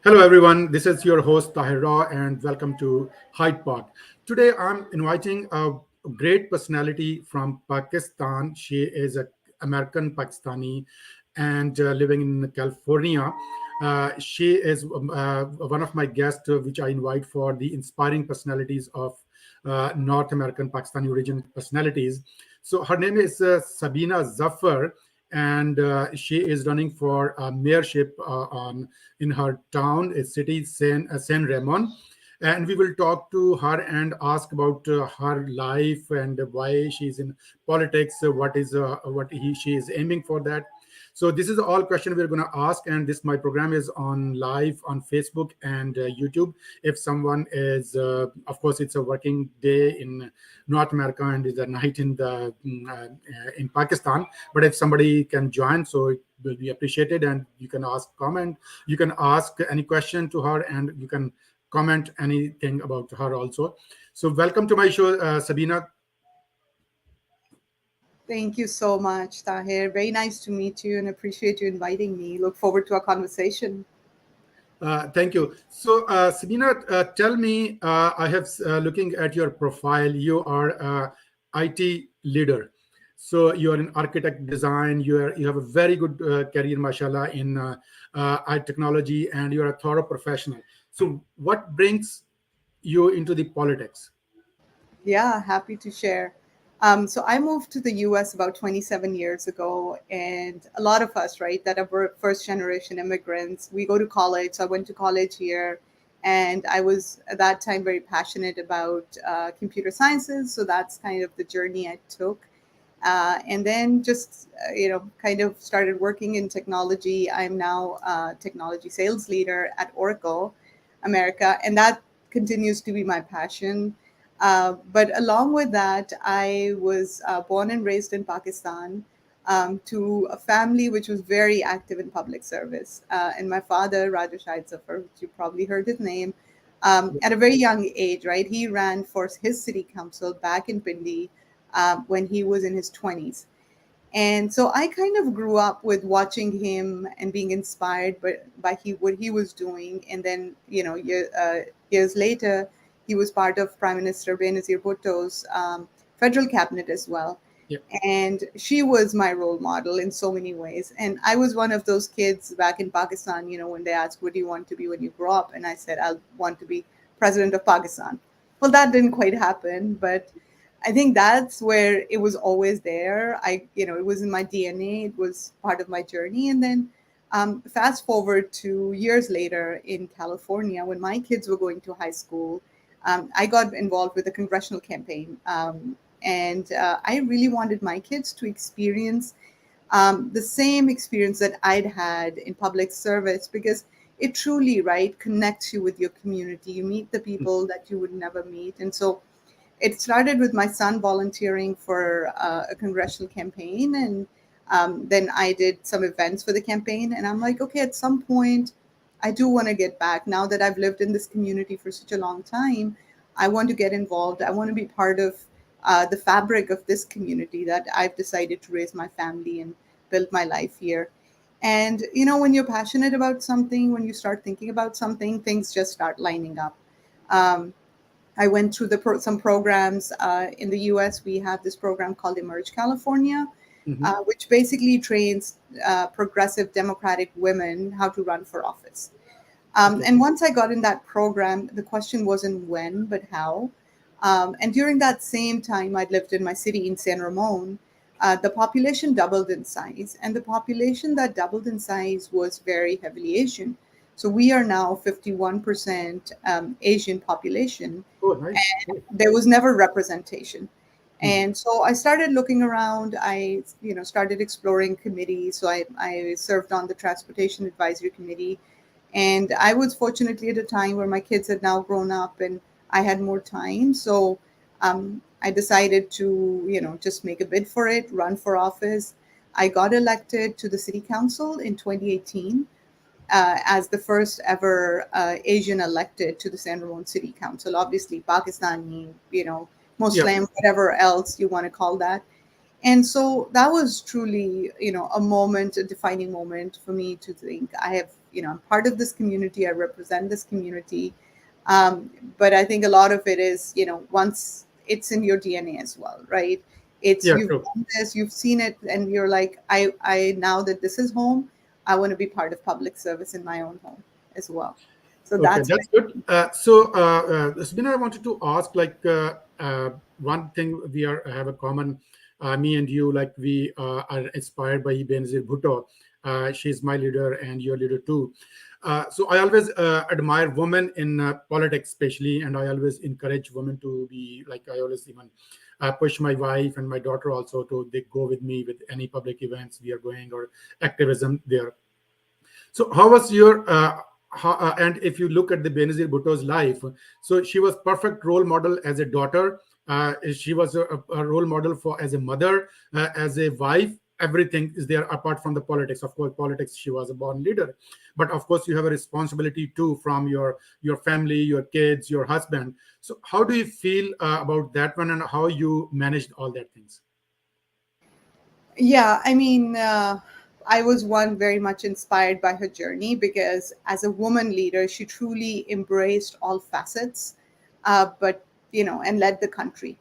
Hello, everyone. This is your host, Tahir Raw, and welcome to Hyde Park. Today, I'm inviting a great personality from Pakistan. She is an American Pakistani and living in California. She is one of my guests, which I invite for the inspiring personalities of North American Pakistani origin personalities. So, her name is Sabina Zafar, and she is running for mayorship on in her town, a city, San Ramon. And we will talk to her and ask about her life and why she's in politics, she is aiming for that. So this is all question we're going to ask, and this my program is on live on Facebook and YouTube. If someone is, of course, it's a working day in North America and it's a night in Pakistan. But if somebody can join, so it will be appreciated, and you can you can ask any question to her, and you can comment anything about her also. So welcome to my show, Sabina. Thank you so much, Tahir. Very nice to meet you and appreciate you inviting me. Look forward to our conversation. Thank you. So, Sabina, tell me, I have looking at your profile. You are a IT leader. So you are an architect design. You have a very good career, mashallah, in technology, and you are a thorough professional. So, what brings you into the politics? Yeah, happy to share. So I moved to the US about 27 years ago, and a lot of us, right, that are first generation immigrants, we go to college. So I went to college here, and I was at that time very passionate about computer sciences. So that's kind of the journey I took. And then just, kind of started working in technology. I'm now a technology sales leader at Oracle America, and that continues to be my passion. But along with that, I was born and raised in Pakistan to a family which was very active in public service. And my father, Raja Shahid Zafar, which you probably heard his name, at a very young age, right? He ran for his city council back in Pindi when he was in his 20s. And so I kind of grew up with watching him and being inspired by what he was doing. And then, years later, he was part of Prime Minister Benazir Bhutto's federal cabinet as well. Yeah. And she was my role model in so many ways. And I was one of those kids back in Pakistan, when they asked, what do you want to be when you grow up? And I said, I'll want to be president of Pakistan. Well, that didn't quite happen, but I think that's where it was always there. It was in my DNA. It was part of my journey. And then fast forward to years later in California, when my kids were going to high school, I got involved with a congressional campaign. And I really wanted my kids to experience the same experience that I'd had in public service, because it truly, right, connects you with your community. You meet the people that you would never meet. And so it started with my son volunteering for a congressional campaign, and then I did some events for the campaign. And I'm like, okay, at some point I do want to get back. Now that I've lived in this community for such a long time, I want to get involved. I want to be part of the fabric of this community that I've decided to raise my family and build my life here. And when you're passionate about something, when you start thinking about something, things just start lining up. um, I went through some programs in the US. We have this program called Emerge California, Mhm. which basically trains progressive Democratic women how to run for office. Okay. And once I got in that program, the question wasn't when, but how. And during that same time, I'd lived in my city in San Ramon. The population doubled in size, and the population that doubled in size was very heavily Asian. So we are now 51% Asian population, Oh, nice. and there was never representation. Mhm. And so I started looking around. I, started exploring committees. So I served on the Transportation Advisory Committee, and I was fortunately at a time where my kids had now grown up and I had more time. So I decided to, just make a bid for it, run for office. I got elected to the city council in 2018 as the first ever Asian elected to the San Ramon City Council. Obviously, Pakistani, Yeah. Muslim, whatever else you want to call that. And so that was truly, a moment, a defining moment for me to think I have, I'm part of this community, I represent this community. um, but I think a lot of it is, once it's in your DNA as well, right? It's Yeah, you've true. done this, you've seen it, and you're like, I now that this is home, I want to be part of public service in my own home as well. So Okay, that's that's good. Sabina, I wanted to ask, like, one thing we are have a common, me and you, like we are inspired by Benazir Bhutto. She's my leader, and your leader too. So I always admire women in politics, especially, and I always encourage women to be like. I always even push my wife and my daughter also to they go with me with any public events we are going or activism there. So, how was your and if you look at the Benazir Bhutto's life, so she was perfect role model as a daughter. She was a role model for as a mother, as a wife. Everything is there apart from the politics. Of course, politics. She was a born leader, but of course, you have a responsibility too from your family, your kids, your husband. So, how do you feel about that one, and how you managed all that things? Yeah, I mean, I was one very much inspired by her journey because as a woman leader, she truly embraced all facets, but and led the country.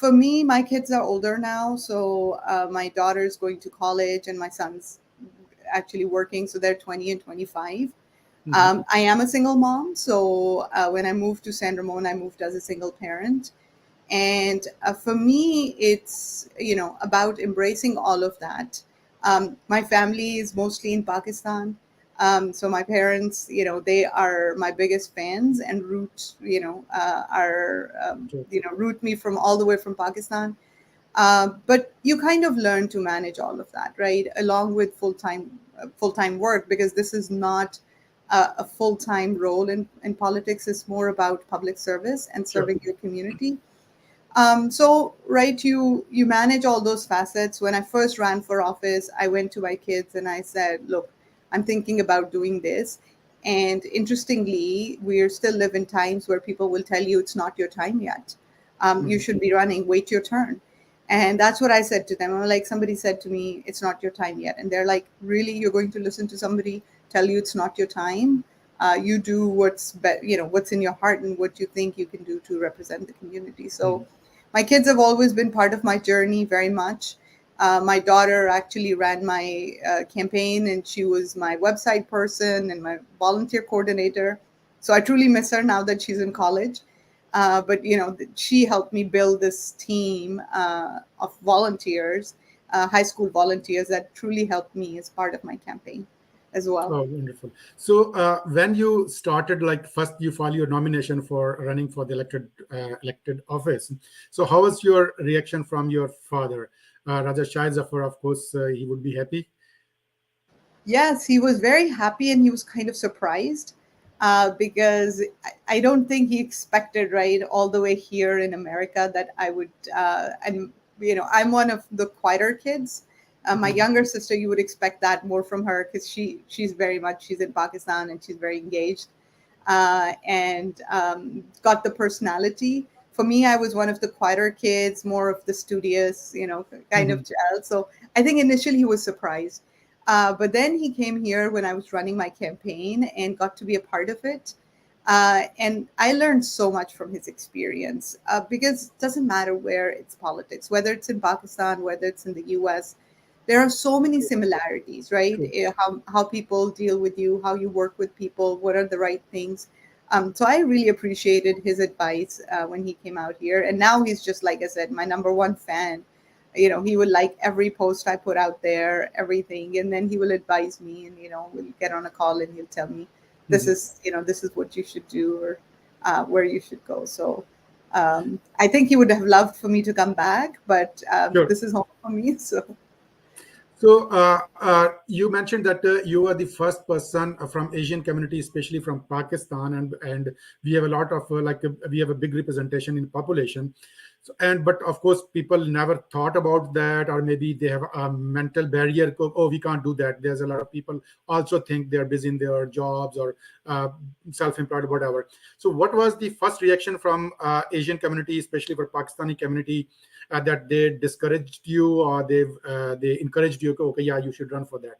For me, my kids are older now, so my daughter's going to college and my son's actually working, so they're 20 and 25. Hmm. I am a single mom, so when I moved to San Ramon, I moved as a single parent. And for me, it's about embracing all of that. My family is mostly in Pakistan, so my parents, they are my biggest fans and Sure. root me from all the way from Pakistan. But you kind of learn to manage all of that, right? Along with full time work, because this is not a full time role in politics. It's more about public service and Sure. serving your community. So right, you manage all those facets. When I first ran for office, I went to my kids and I said, "Look, I'm thinking about doing this." And interestingly, we still live in times where people will tell you it's not your time yet. You Mhm. should be running. Wait your turn. And that's what I said to them. I'm like, somebody said to me, "It's not your time yet," and they're like, "Really? You're going to listen to somebody tell you it's not your time?" You do what's in your heart and what you think you can do to represent the community. So Mhm. my kids have always been part of my journey very much. My daughter actually ran my campaign, and she was my website person and my volunteer coordinator. So I truly miss her now that she's in college. But she helped me build this team of volunteers, high school volunteers that truly helped me as part of my campaign as well. Oh, wonderful. So, when you started, like first you filed your nomination for running for the elected office. So, how was your reaction from your father, Raja Shah Zafar? Of course, he would be happy. Yes, he was very happy and he was kind of surprised because I don't think he expected, right, all the way here in America that I would. I'm one of the quieter kids. My Mhm. younger sister, you would expect that more from her because she's in Pakistan and she's very engaged and got the personality. For me, I was one of the quieter kids, more of the studious, kind of Mhm. child. So I think initially he was surprised. But then he came here when I was running my campaign and got to be a part of it. And I learned so much from his experience because it doesn't matter where it's politics, whether it's in Pakistan, whether it's in the US, there are so many True. similarities, right? True. How people deal with you, how you work with people, what are the right things. So I really appreciated his advice when he came out here, and now he's just, like I said, my number one fan. He would like every post I put out there, everything, and then he will advise me, and we'll get on a call and he'll tell me, Mhm. this is what you should do, or where you should go. So I think he would have loved for me to come back, but Sure. this is home for me. So So, you mentioned that you are the first person from Asian community, especially from Pakistan, and we have a lot of we have a big representation in population. So, and but of course people never thought about that, or maybe they have a mental barrier. Oh, we can't do that. There's a lot of people also think they're busy in their jobs or uh, self-employed, whatever. So what was the first reaction from Asian community, especially for Pakistani community, that they discouraged you, or they encouraged you, okay, yeah, you should run for that?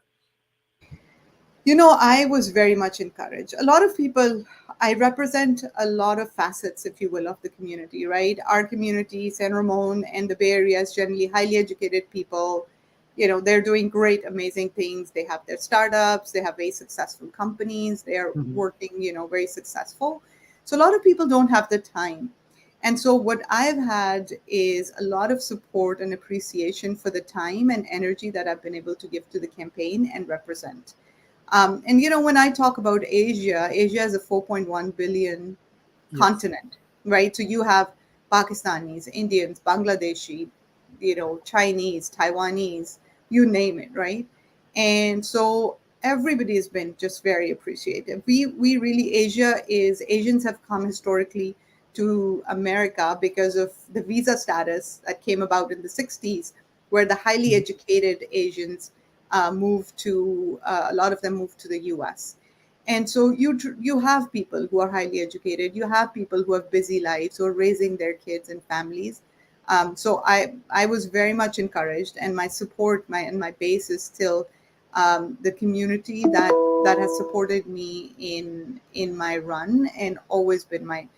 I was very much encouraged. A lot of people, I represent a lot of facets, if you will, of the community, right? Our community, San Ramon and the Bay Area, is generally highly educated people. They're doing great, amazing things. They have their startups, they have very successful companies, they're Mhm. working, very successful. So a lot of people don't have the time. And so what I've had is a lot of support and appreciation for the time and energy that I've been able to give to the campaign and represent. And when I talk about Asia, Asia is a 4.1 billion Yes. continent, right? So you have Pakistanis, Indians, Bangladeshi, Chinese, Taiwanese, you name it, right? And so everybody has been just very appreciative. We really, Asians have come historically to America because of the visa status that came about in the 60s, where the highly Mhm. educated Asians moved to a lot of them moved to the US. And so you have people who are highly educated, you have people who have busy lives, who are raising their kids and families. So I was very much encouraged, and my support, my base is still the community that has supported me in my run and always been my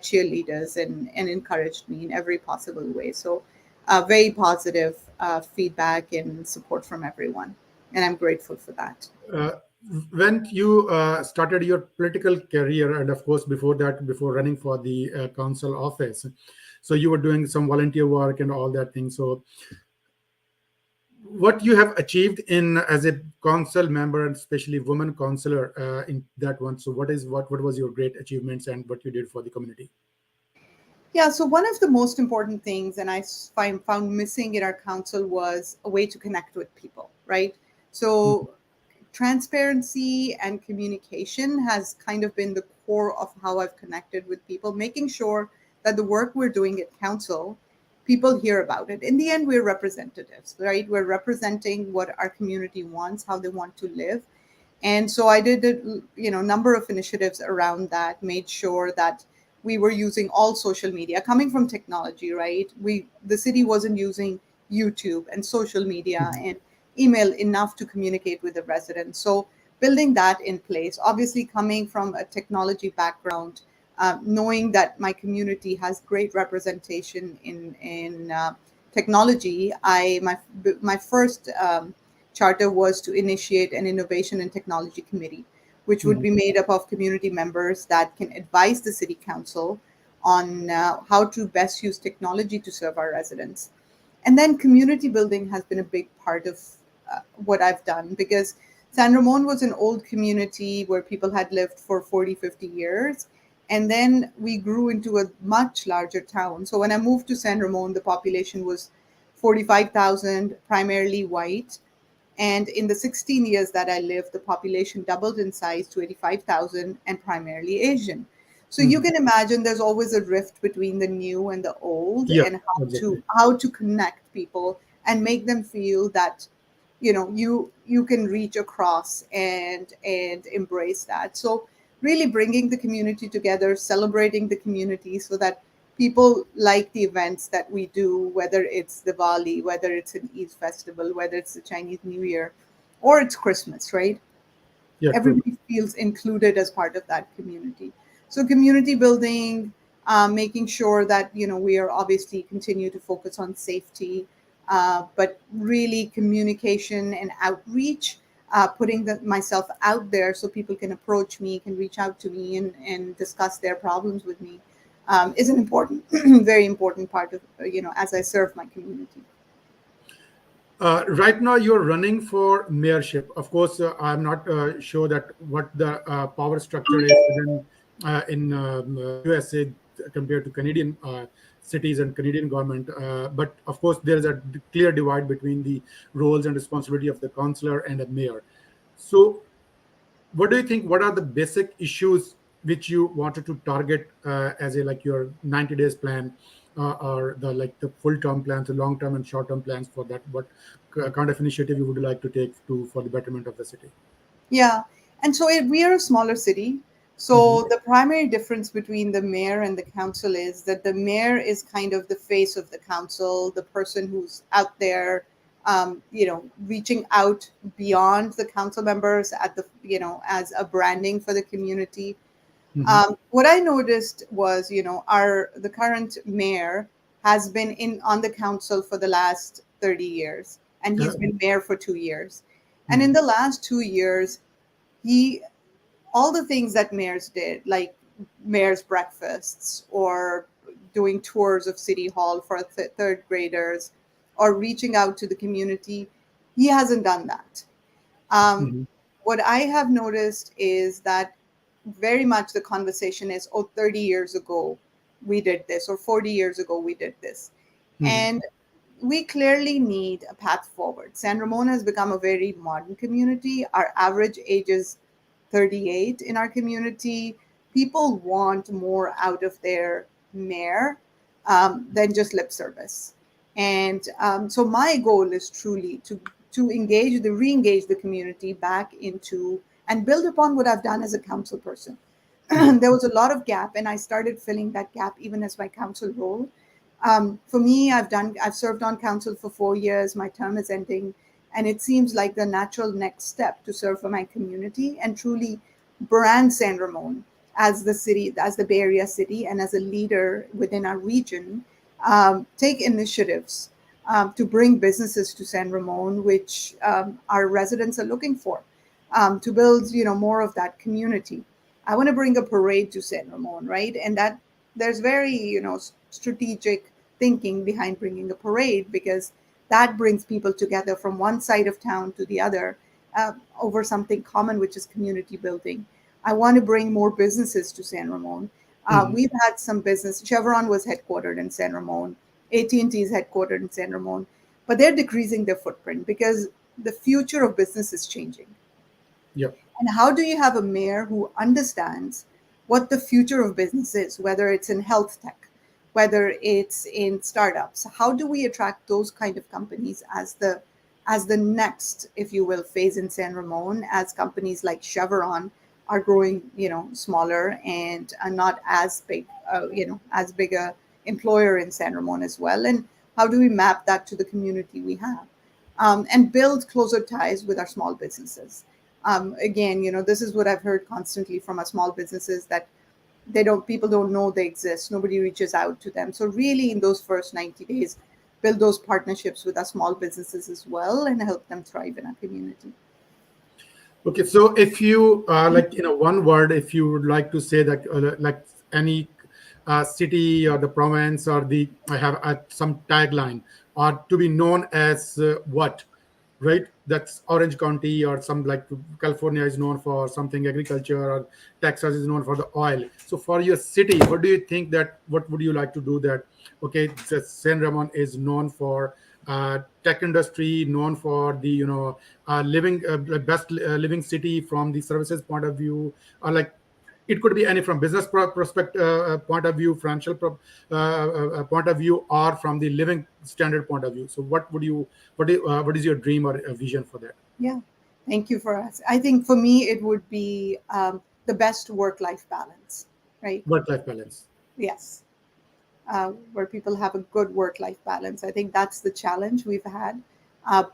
cheerleaders and encouraged me in every possible way. So very positive feedback and support from everyone, and I'm grateful for that. uh, when you started your political career, and of course before that, before running for the council office, so you were doing some volunteer work and all that thing. So what you have achieved in as a council member, and especially woman councillor in that one, so what was your great achievements and what you did for the community? Yeah, so one of the most important things, and found missing in our council, was a way to connect with people, right? Mhm. So transparency and communication has kind of been the core of how I've connected with people, making sure that the work we're doing at council, people hear about it. In the end, we're representatives, right? We're representing what our community wants, how they want to live. And so I did a number of initiatives around that, made sure that we were using all social media. Coming from technology, right? The city wasn't using YouTube and social media Mhm. and email enough to communicate with the residents. So building that in place, obviously coming from a technology background, knowing that my community has great representation in technology. My first charter was to initiate an innovation and technology committee, which would Mhm. be made up of community members that can advise the city council on how to best use technology to serve our residents. And then community building has been a big part of what I've done, because San Ramon was an old community where people had lived for 40, 50 years. And then we grew into a much larger town. So when I moved to San Ramon, the population was 45,000, primarily white. And in the 16 years that I lived, the population doubled in size to 85,000 and primarily Asian. So you Mhm. can imagine there's always a rift between the new and the old, Yeah, and exactly. how to connect people and make them feel that you can reach across and embrace that. So really bringing the community together, celebrating the community, so that people like the events that we do, whether it's Diwali, whether it's an Eid festival, whether it's the Chinese New Year, or it's Christmas, right? Yeah, true. Everybody feels included as part of that community. So community building, making sure that we are obviously continue to focus on safety, but really communication and outreach, putting myself out there so people can approach me, can reach out to me, and discuss their problems with me, is an important, very important part of as I serve my community. Right now, you're running for mayorship. Of course, I'm not sure that what the power structure is in USA compared to Canadian cities and Canadian government. But of course, there is a clear divide between the roles and responsibility of the councillor and a mayor. So, what do you think? What are the basic issues which you wanted to target as a like your 90 days plan? or the like the full term plans, the long term and short term plans for that? What kind of initiative you would like to take to for the betterment of the city? Yeah. And so we are a smaller city. Hmm. So the primary difference between the mayor and the council is that the mayor is kind of the face of the council, the person who's out there, reaching out beyond the council members at as a branding for the community. Hmm. What I noticed was, the current mayor has been in on the council for the last 30 years, and he's been mayor for 2 years. And in Hmm. the last 2 years, he all the things that mayors did, like mayor's breakfasts or doing tours of city hall for third graders or reaching out to the community, he hasn't done that. um, Hmm. what I have noticed is that very much the conversation is, oh, 30 years ago we did this, or 40 years ago we did this. Hmm. And we clearly need a path forward. San Ramon has become a very modern community. Our average age is 38 in our community. People want more out of their mayor than just lip service. And so my goal is truly to re-engage the community back into and build upon what I've done as a council person. Hmm. There was a lot of gap, and I started filling that gap even as my council role. For me, I've served on council for 4 years. My term is ending, and it seems like the natural next step to serve for my community and truly brand San Ramon as the city, as the Bay Area city, and as a leader within our region. Take initiatives to bring businesses to San Ramon, which our residents are looking for, to build, more of that community. I want to bring a parade to San Ramon, right? And that there's very, strategic thinking behind bringing a parade, because that brings people together from one side of town to the other over something common, which is community building. I want to bring more businesses to San Ramon. Hmm. We've had some business. Chevron was headquartered in San Ramon. AT&T is headquartered in San Ramon, but they're decreasing their footprint because the future of business is changing. Yeah. And how do you have a mayor who understands what the future of business is, whether it's in health tech, whether it's in startups? How do we attract those kind of companies as the next, if you will, phase in San Ramon, as companies like Chevron are growing, smaller and are not as big, as big a employer in San Ramon as well? And how do we map that to the community we have? And build closer ties with our small businesses. Again, this is what I've heard constantly from our small businesses, that people don't know they exist. Nobody reaches out to them. So really, in those first 90 days, build those partnerships with our small businesses as well and help them thrive in our community. Okay, so if you like one word, if you would like to say that like any city or the province or the I have some tagline or to be known as what, right? That's Orange County or some like California is known for something agriculture or Texas is known for the oil. So for your city, what do you think that what would you like to do that? Okay, San Ramon is known for tech industry, known for the living best living city from the services point of view, or like it could be any from business prospect point of view, financial point of view, or from the living standard point of view. So what would you what is your dream or vision for that? Yeah. Thank you for us. I think for me, it would be the best work life balance, right? Work life balance. Yes. Where people have a good work life balance. I think that's the challenge we've had.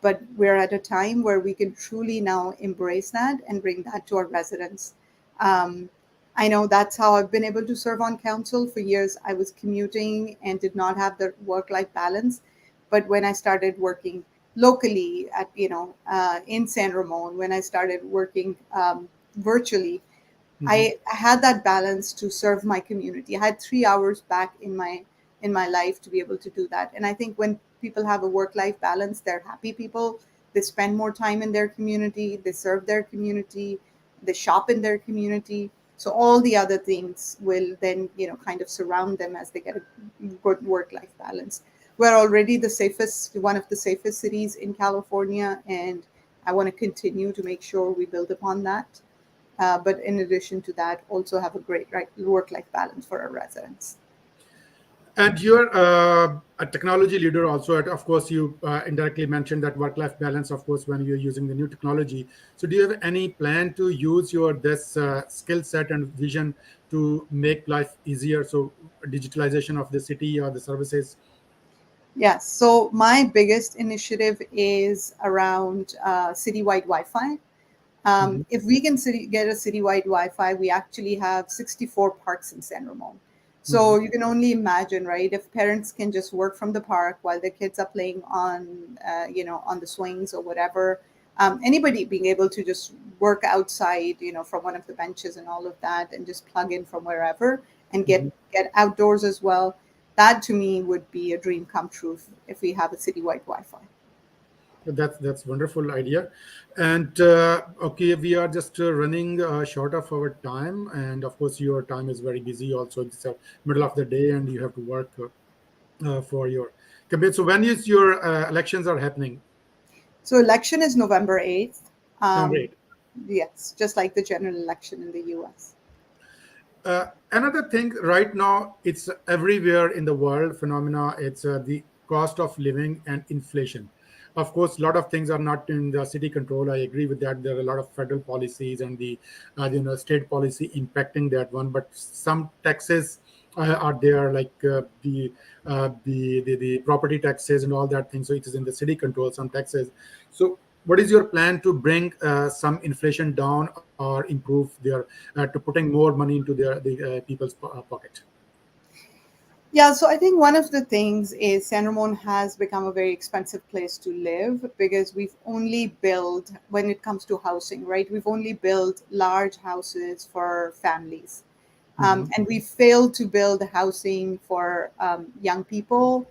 But we're at a time where we can truly now embrace that and bring that to our residents. Um, I know that's how I've been able to serve on council. For years, I was commuting and did not have the work life balance. But when I started working locally in San Ramon, when I started working virtually, Hmm. I had that balance to serve my community. I had 3 hours back in my life to be able to do that. And I think when people have a work life balance, they're happy people. They spend more time in their community. They serve their community. They shop in their community. So all the other things will then kind of surround them as they get a good work life balance. We're already one of the safest cities in California, and I want to continue to make sure we build upon that. But in addition to that, also have a great work-life balance for our residents. And you're a technology leader also. Of course, you indirectly mentioned that work-life balance, of course, when you're using the new technology. So, do you have any plan to use your this skill set and vision to make life easier? So, digitalization of the city or the services. Yes. So my biggest initiative is around citywide Wi-Fi. Mhm, If we can get a citywide Wi-Fi, we actually have 64 parks in San Ramon. So mhm, you can only imagine, right? If parents can just work from the park while their kids are playing on, on the swings or whatever, anybody being able to just work outside, from one of the benches and all of that, and just plug in from wherever and get mhm. get outdoors as well. That to me would be a dream come true if we have a citywide Wi-Fi. That's wonderful idea. And okay, we are just running short of our time, and of course, your time is very busy. Also, it's middle of the day, and you have to work for your campaign. So, when is your elections are happening? So election is November 8th. November Um, 8th. yes, just like the general election in the US. Another thing right now, it's everywhere in the world phenomena. It's the cost of living and inflation. Of course, a lot of things are not in the city control. I agree with that. There are a lot of federal policies and the state policy impacting that one. But some taxes are there, like the property taxes and all that thing. So it is in the city control. Some taxes. So what is your plan to bring some inflation down or improve their to putting more money into the people's pocket? Yeah, so I think one of the things is San Ramon has become a very expensive place to live because we've only built, when it comes to housing, right? We've only built large houses for families. Hmm. And we failed to build housing for young people,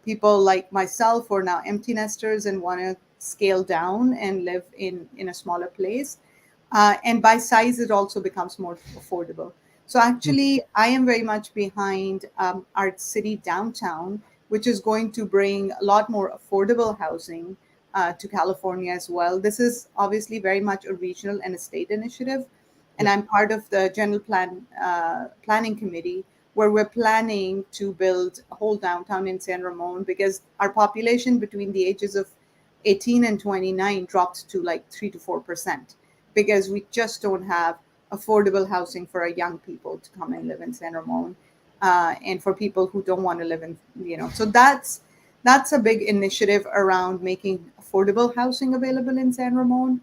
people like myself who are now empty nesters and want to scale down and live in a smaller place. And by size, it also becomes more affordable. So actually, I am very much behind our city downtown, which is going to bring a lot more affordable housing to California as well. This is obviously very much a regional and a state initiative, and Yeah. I'm part of the general planning committee where we're planning to build a whole downtown in San Ramon because our population between the ages of 18 and 29 dropped to like 3 to 4% because we just don't have affordable housing for our young people to come and live in San Ramon, and for people who don't want to live in, so that's a big initiative around making affordable housing available in San Ramon.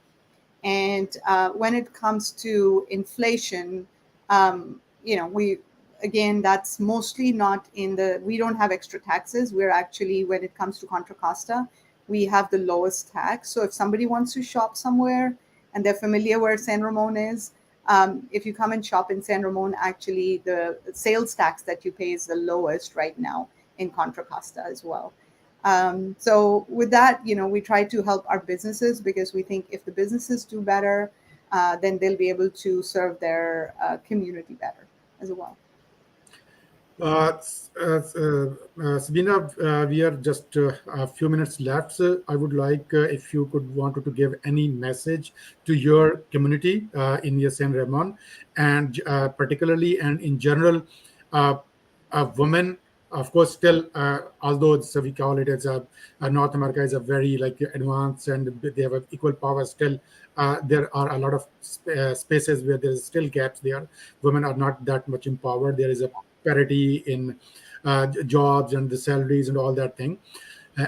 And when it comes to inflation, we again, that's mostly not in the. We don't have extra taxes. We're actually, when it comes to Contra Costa, we have the lowest tax. So if somebody wants to shop somewhere and they're familiar where San Ramon is, if you come and shop in San Ramon, actually the sales tax that you pay is the lowest right now in Contra Costa as well. So with that, we try to help our businesses because we think if the businesses do better, then they'll be able to serve their community better as well. Sabina, we are just a few minutes left. So I would like if you could wanted to give any message to your community in your San Ramon, and particularly and in general, uh, a woman. Of course, still, although we call it as North America is a very like advanced and they have a equal power. Still, there are a lot of spaces where there is still gaps there. Women are not that much empowered. There is a parity in jobs and the salaries and all that thing.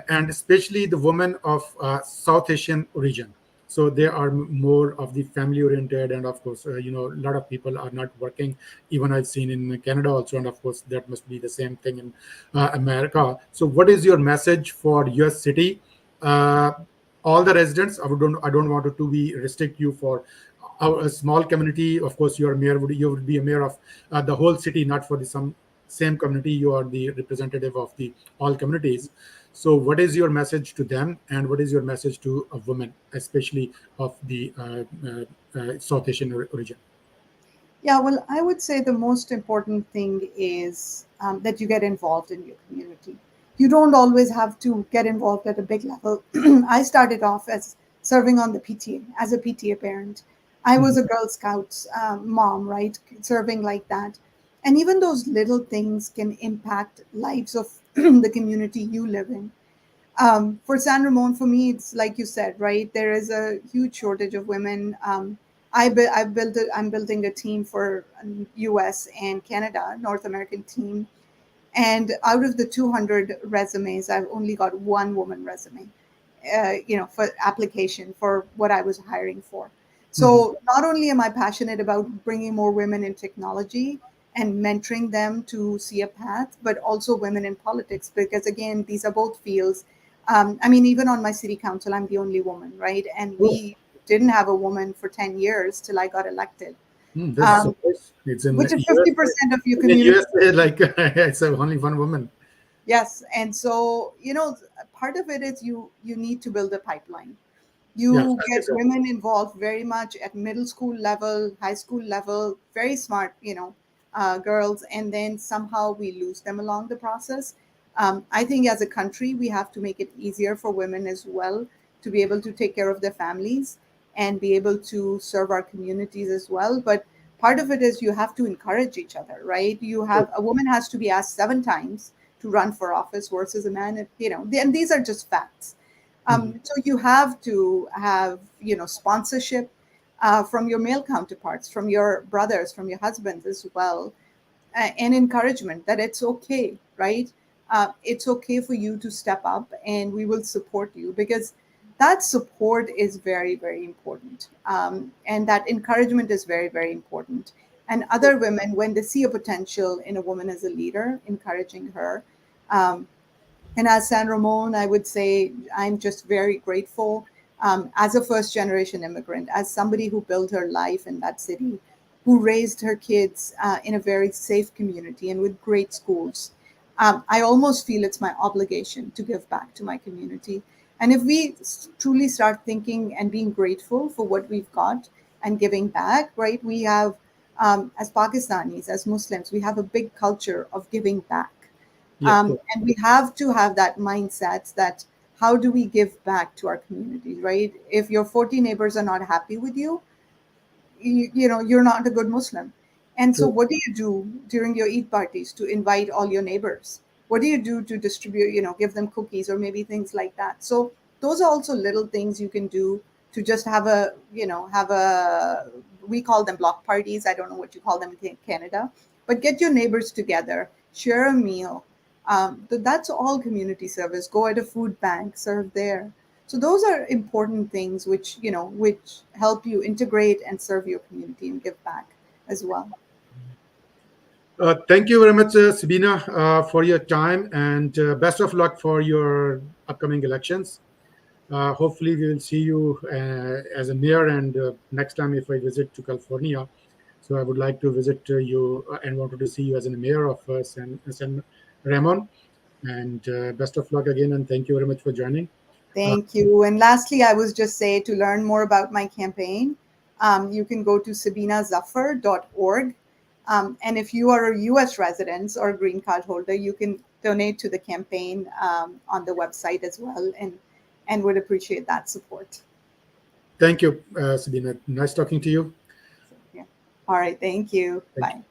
And especially the women of South Asian region. So they are more of the family oriented, and of course, a lot of people are not working. Even I've seen in Canada also, and of course, that must be the same thing in America. So, what is your message for your city? Uh, all the residents. I don't want it to be restrict you for a small community. Of course, your mayor you would be a mayor of the whole city, not for the some same community. You are the representative of the all communities. So, what is your message to them, and what is your message to a woman, especially of the South Asian origin? Yeah, well, I would say the most important thing is that you get involved in your community. You don't always have to get involved at a big level. I started off as serving on the PTA, as a PTA parent. I was Mhm. a Girl Scouts mom, right? Serving like that. And even those little things can impact lives of the community you live in. For San Ramon, for me, it's like you said, right? There is a huge shortage of women. I'm building a team for U.S. and Canada, North American team, and out of the 200 resumes, I've only got one woman resume, for application for what I was hiring for. Mhm. So not only am I passionate about bringing more women in technology and mentoring them to see a path, but also women in politics, because again, these are both fields. I mean, even on my city council, I'm the only woman, right? And Oh, we didn't have a woman for 10 years till I got elected, this is um, surprise. It's in which is USA. 50% of your In community. USA, like it's only one woman. Yes, and so part of it is you need to build a pipeline. Yes, You as you get said. women involved very much at middle school level, high school level, very smart, girls, and then somehow we lose them along the process. I think as a country, we have to make it easier for women as well to be able to take care of their families and be able to serve our communities as well. But part of it is you have to encourage each other, right? A woman has to be asked 7 times to run for office versus a man, and these are just facts. Mhm. So you have to have, sponsorship from your male counterparts, from your brothers, from your husbands as well, and encouragement that it's okay, right? It's okay for you to step up, and we will support you, because that support is very, very important, and that encouragement is very, very important. And other women, when they see a potential in a woman as a leader, encouraging her. Um, and as San Ramon, I would say I'm just very grateful, as a first generation immigrant, as somebody who built her life in that city, who raised her kids in a very safe community and with great schools. I almost feel it's my obligation to give back to my community. And if we truly start thinking and being grateful for what we've got and giving back, right, we have, as Pakistanis, as Muslims, we have a big culture of giving back, Yeah. and we have to have that mindset that how do we give back to our communities, right? If your 40 neighbors are not happy with you, you're not a good Muslim. And so True. what do you do during your Eid parties to invite all your neighbors? What do you do to distribute, give them cookies or maybe things like that? So those are also little things you can do to just have a we call them block parties. I don't know what you call them in Canada, but get your neighbors together, share a meal. That's all community service. Go at a food bank, serve there. So those are important things which help you integrate and serve your community and give back as well. Thank you very much, Sabina, for your time, and best of luck for your upcoming elections. Hopefully, we will see you as a mayor, and next time if I visit to California. So I would like to visit you and wanted to see you as a mayor of San Ramon. And best of luck again, and thank you very much for joining. Uh, Thank you. And lastly, I was just say to learn more about my campaign, you can go to sabinazafar.org. And if you are a US resident or a green card holder, you can donate to the campaign on the website as well, and would appreciate that support. Thank you, Sabina. Nice talking to you. So, yeah. All right. Thank you. Thank you. Bye.